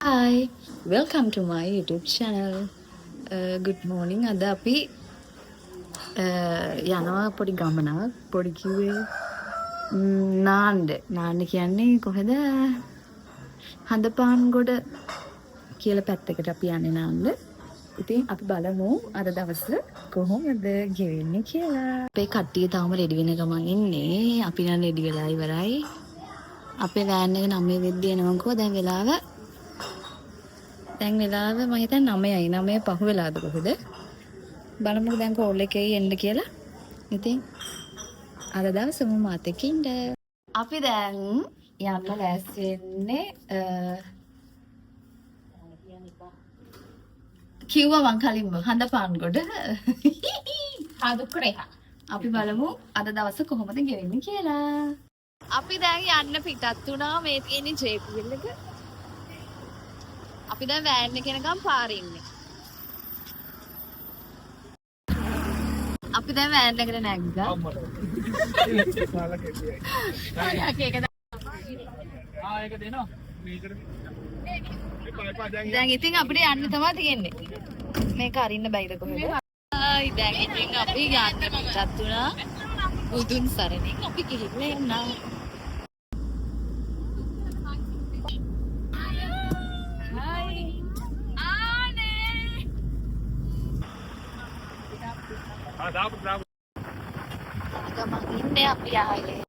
Hi, welcome to my YouTube channel. Good morning. අද අපි යනවා පොඩි ගමනක්. පොඩි කිව්වේ නාන්න කියන්නේ කොහෙද? හඳපාන්ගොඩ කියලා පැත්තකට අපි යන්නේ නාන්න. ඉතින් අපි බලමු අද දවස කොහොමද ගෙවෙන්නේ කියලා. අපේ කට්ටිය තාම රෙඩි වෙන ගමන් ඉන්නේ. අපි නම් රෙඩි වෙලා ඉවරයි. අපේ වෑන් එක 9 වෙද්දී එනවකෝ දැන් වෙලාව මම හිතන්නේ 9යි පහ වෙලාද කොහෙද බලමුකෝ දැන් කෝල් එකේ එන්න කියලා. ඉතින් අද දවසම මාත් එක්ක ඉන්න. අපි දැන් යන්න ලෑස්ති වෙන්නේ කිව්වා මං කලින්ම හඳපාන්ගොඩ. අපි බලමු අද දවස කොහොමද ගෙවෙන්නේ කියලා. අපි දැන් යන්න පිටත් වුණා. මේ තියෙන්නේ JPL එක. අපි දැන් වෑන් එක යනකම් පාරේ ඉන්නේ. අපි දැන් වෑන් එකට නැග්ගා. ඒක දෙනවා. දැන් ඉතින් අපිට යන්න තමයි තියෙන්නේ. මේක අරින්න බැයිද කොහෙද? දැන් ඉතින් අපි යන්න පිටත් වුණා. බුදුන් සරණින් අපි ගිහිල්ලා එන්නා. ඉන්නේ අපි ආයේ.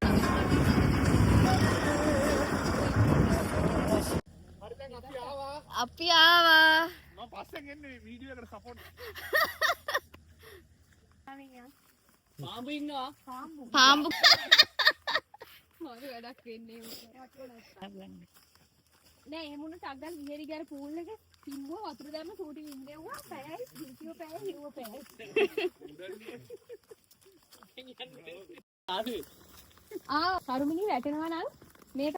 අපි ආවා. මම පස්සෙන් එන්නේ වීඩියෝ එකට සපෝට්. පාඹු ඉන්නවා. පාඹු. මොකද වැඩක් වෙන්නේ. නෑ එහෙම උන ටග්ගල් විහෙරි ගාර පූල් එක පිම්බුව වතුර දැම්ම සූටි වින්දෙව්වා පැයයි හිටියෝ පැයයි හිරුව පැයයි. කරුමිනි වැටෙනවා නම් මේක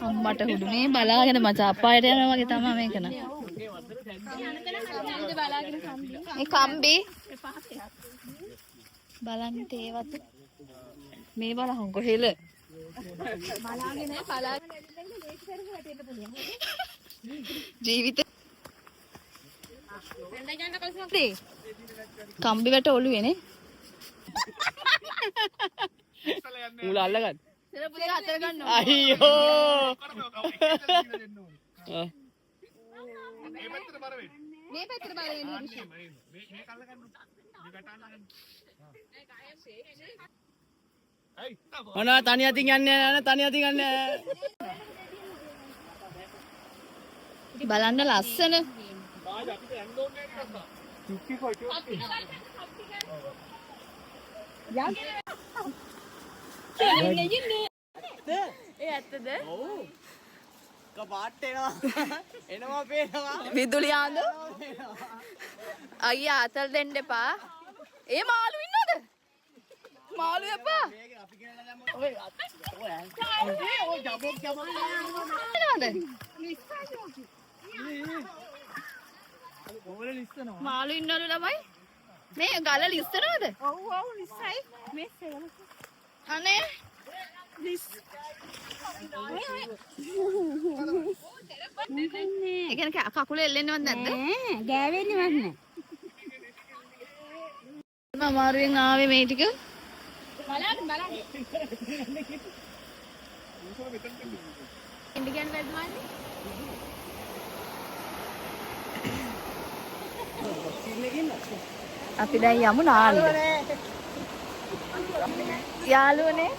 අම්මට හුදුනේ බලාගෙන මචං අපායට යනවා වගේ තමයි මේක න. මේ කම්බි බලන්න තේවත් මේ බලහන් කොහෙල බලාගෙන බලාගෙන ජීවිත කම්බි වැට ඔළුවේනේ මුල අල්ලගන්න. සරපුදේ හතර ගන්න ඕන. අයියෝ. මේ පැත්තට බර වෙන්න. මේ පැත්තට බර වෙන්න. මේ කල්ල ගන්න. මේ ගැට අල්ලගන්න. ඔනවා තනිය අතින් යන්නේ නැහැ තනිය අතින් යන්නේ. බලන්න ලස්සන. බාජ අපිට යන්න ඕනේ නේද? චුක්කි කොයි චුක්කි. යා ඇත්තද? ඔව්. කපාට එනවා පේනවා. විදුලි ආන්ද? අයියා අතල් දෙන්න එපා. ඒ මාළු ඉන්නවද? මාළු එපා. අපි කියලා දැම්මොත් ඔය ඔය ජබොක් නේද? මාළු ඉන්නවලු ළමයි? මේ ගල ලිස්සනවද? ඔව් ඔව් ලිස්සයි. මේ සේවල. අනේ ලිස්. ඒ කියන්නේ කකුල එල්ලෙන්නවත් නැද්ද? නෑ ගෑවෙන්නවත් නෑ. මම අමාරුවෙන් ආවේ මේ ටික. බලන්න. ඉන්න කියන්නේ වැද්මාන්නේ. අපි දැන් යමු නාන්න. යාළුවනේ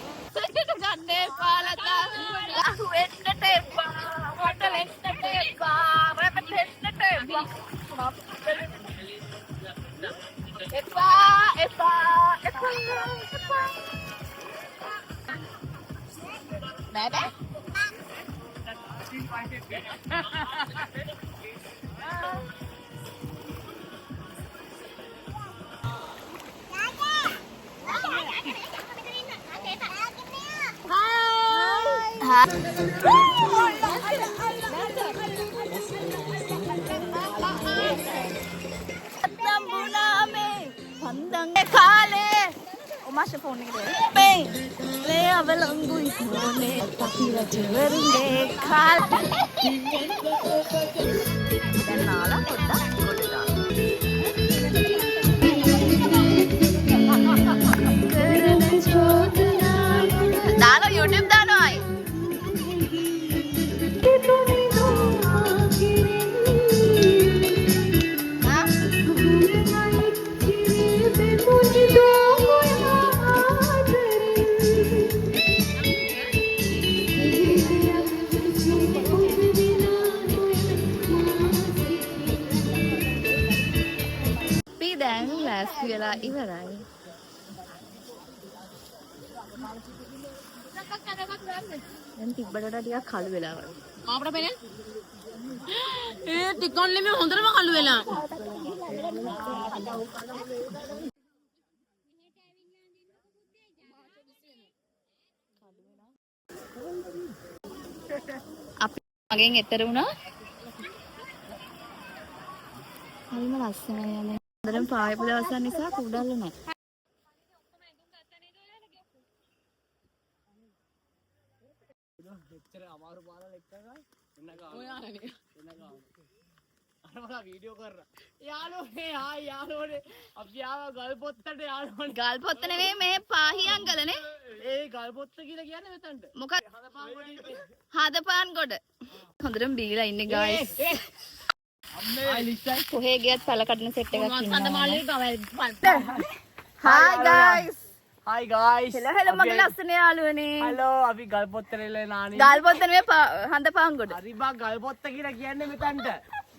ගන්න එපා ලතා. වෙන්නට එපා. මට වෙන්නට එපා. මට වෙන්නට එපා. එපා. බෑ. Masya phone gitu. Bang, le avalangu isone, tapi la cewek kal. පොඩ්ඩක් ගොඩ දාන්න. දාලා YouTube දානවා අය. අපි දැන් ලෑස්ති වෙලා ඉවරයි. දැන් තිබ්බට ටිකක් කළු වෙලා වගේ. අපිට පේන්නේ ටිකොන් නෙමෙයි හොඳටම කළු වෙලා. අපි මගෙන් එතර වුණා. හරිම ලස්සනයි යන්නේ. හොඳටම පායපු දවසක් නිසා කුඩල්ල නැහැ. එච්චර අමාරු පාරවල් එක්කලා එන්න ගාන. ඔයානේ. එන්න ගාන. අර මලා වීඩියෝ කරා. යාළුවනේ ආයි යාළුවනේ අපි ආවා ගල්පොත්තට යාළුවනේ. ගල්පොත්ත නෙවෙයි මේ පාහියංගලනේ. ඒ ගල්පොත්ත කියලා කියන්නේ මෙතනට. මොකක්ද? හදපාන් ගොඩේ. හදපාන් ගොඩ. හොඳටම බීලා ඉන්නේ guys. අම්මේ ආයි ලිස්සයි. කොහේ ගියත් පළ කඩන සෙට් එකක් ඉන්නවා. සඳමාලේ ගවල්. Hi guys. Hi guys. hello මගේ ලස්සන යාළුවනේ. හලෝ අපි ගල්පොත්තට එල්ලේ නානි. ගල්පොත්ත නෙවෙයි හදපාන් ගොඩ. හරි බා ගල්පොත්ත කියලා කියන්නේ මෙතනට.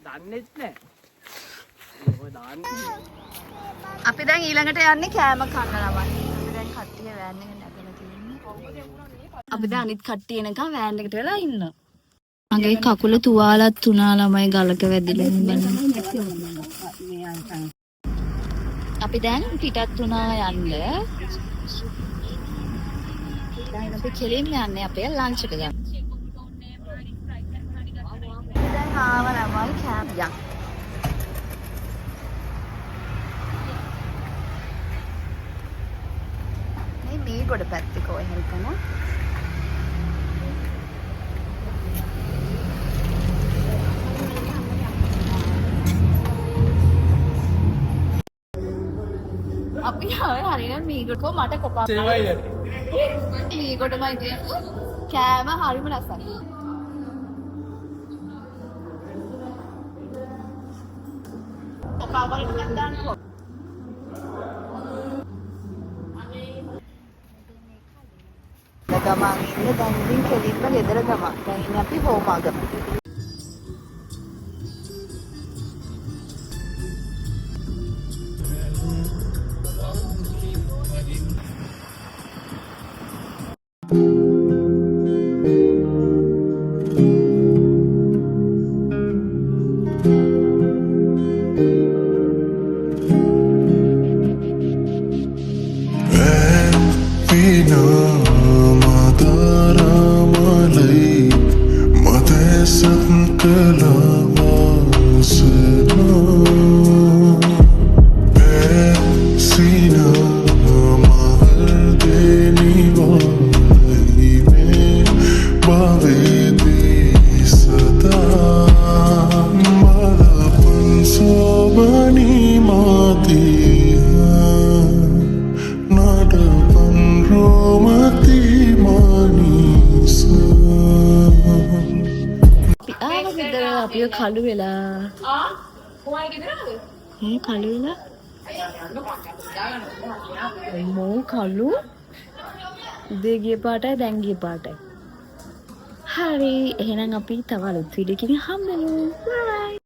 දන්නේත් නැහැ. ඔය දාන්නේ. අපි දැන් ඊළඟට යන්නේ කෑම කන්න ළමයි. අපි දැන් කට්ටිය වෑන් එක නැගලා තියෙන්නේ. අපි දැන් අනිත් කට්ටිය එනකම් වෑන් එකට වෙලා ඉන්නවා. මගේ කකුල තුවාලත් තුනා ළමයි ගලක වැදිලා ඉන්න. අපි දැන් පිටත් වුණා යන්න. දැන් අපි කෙලින්ම යන්නේ අපේ ලන්ච් එක ගන්න. දැන් ආව ළමයි කෑම යන්න. මේ ගොඩ පැත්තේ කොහෙ හරි කන අපි ආවේ හරියට මීගොඩ කො මට කොපා මීගොඩමයි කියන්නේ කෑම හරිම ලස්සනයි. කොපා වලට දාන්න ගමන් ඉන්න දැන් ඉතින් කෙලින්ම ගෙදර ගමන්. දැන් ඉන්නේ අපි හෝමාගම. අපිව කළු වෙලා කළු වෙලා මෝ කළු උදේ ගිය පාටයි දැන් ගිය පාටයි. හරි එහෙනම් අපි තව අලුත් වීඩියෝ එකකින් හම්බෙමු. බයි.